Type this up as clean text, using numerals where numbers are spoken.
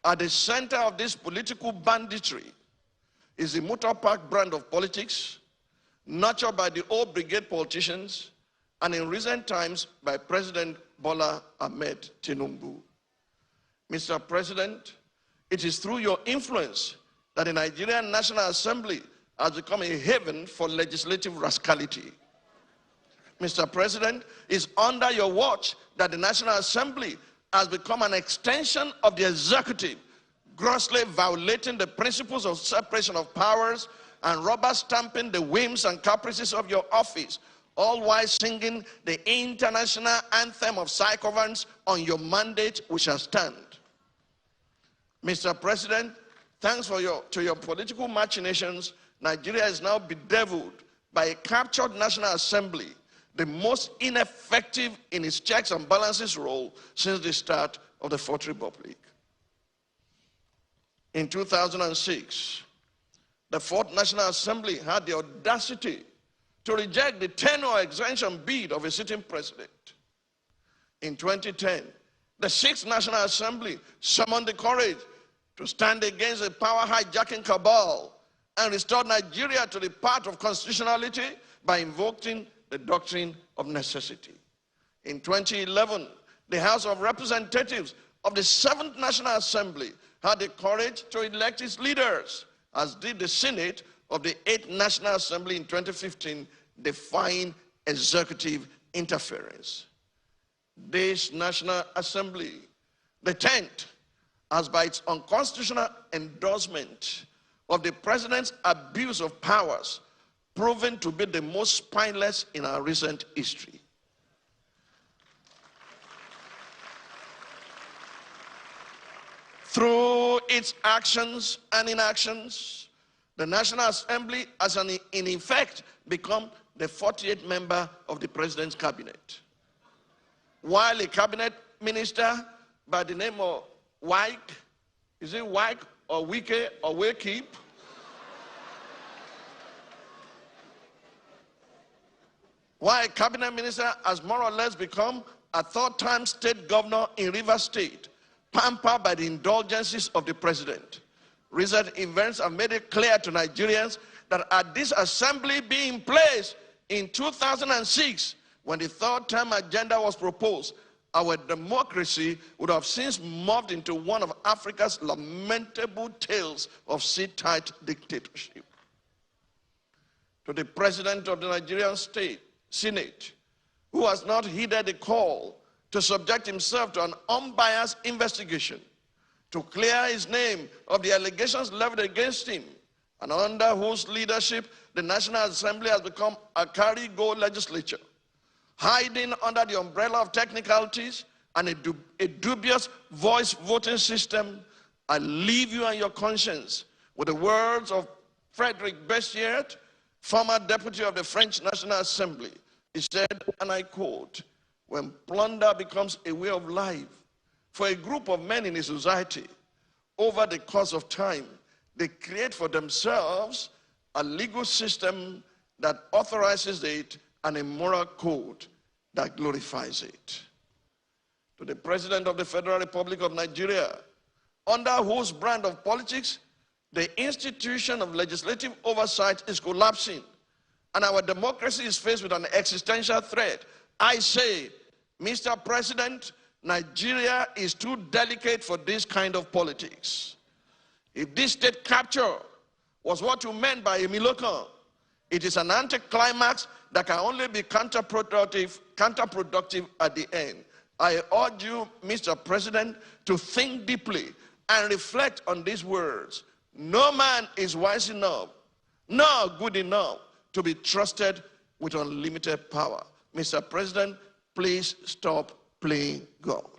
At the center of this political banditry is the motor park brand of politics, nurtured by the old brigade politicians, and in recent times by President Bola Tinubu. Mr. President, it is through your influence that the Nigerian National Assembly has become a haven for legislative rascality. Mr. President, it's under your watch that the National Assembly has become an extension of the executive, grossly violating the principles of separation of powers and rubber stamping the whims and caprices of your office, all while singing the international anthem of psychoviolence on your mandate, we shall stand. Mr. President, thanks to your political machinations, Nigeria is now bedeviled by a captured National Assembly, the most ineffective in its checks and balances role since the start of the Fourth Republic. In 2006, the Fourth National Assembly had the audacity to reject the tenure extension bid of a sitting president. In 2010, the Sixth National Assembly summoned the courage to stand against the power hijacking cabal and restore Nigeria to the path of constitutionality by invoking the doctrine of necessity. In 2011, the House of Representatives of the Seventh National Assembly had the courage to elect its leaders, as did the Senate of the Eighth National Assembly in 2015, defying executive interference. This National Assembly, the 10th, has by its unconstitutional endorsement of the president's abuse of powers proven to be the most spineless in our recent history. Through its actions and inactions, the National Assembly has in effect become the 48th member of the president's cabinet. While a cabinet minister by the name of Wike, is it Wike or Wike or Wakeep? While a cabinet minister has more or less become a third-time state governor in Rivers State, pampered by the indulgences of the president. Recent events have made it clear to Nigerians that had this assembly been in place in 2006, when the third-term agenda was proposed, our democracy would have since morphed into one of Africa's lamentable tales of sit-tight dictatorship. To the president of the Nigerian Senate, who has not heeded the call to subject himself to an unbiased investigation, to clear his name of the allegations leveled against him, and under whose leadership the National Assembly has become a carry-go legislature, hiding under the umbrella of technicalities and a dubious voice voting system. I leave you and your conscience with the words of Frederic Bessières, former deputy of the French National Assembly. He said, and I quote, "When plunder becomes a way of life for a group of men in a society, over the course of time, they create for themselves a legal system that authorizes it and a moral code that glorifies it." To the President of the Federal Republic of Nigeria, under whose brand of politics the institution of legislative oversight is collapsing and our democracy is faced with an existential threat, I say, Mr. President, Nigeria is too delicate for this kind of politics. If this state capture was what you meant by a Milokan, it is an anticlimax that can only be counterproductive at the end. I urge you, Mr. President, to think deeply and reflect on these words. No man is wise enough, nor good enough to be trusted with unlimited power. Mr. President, please stop playing God.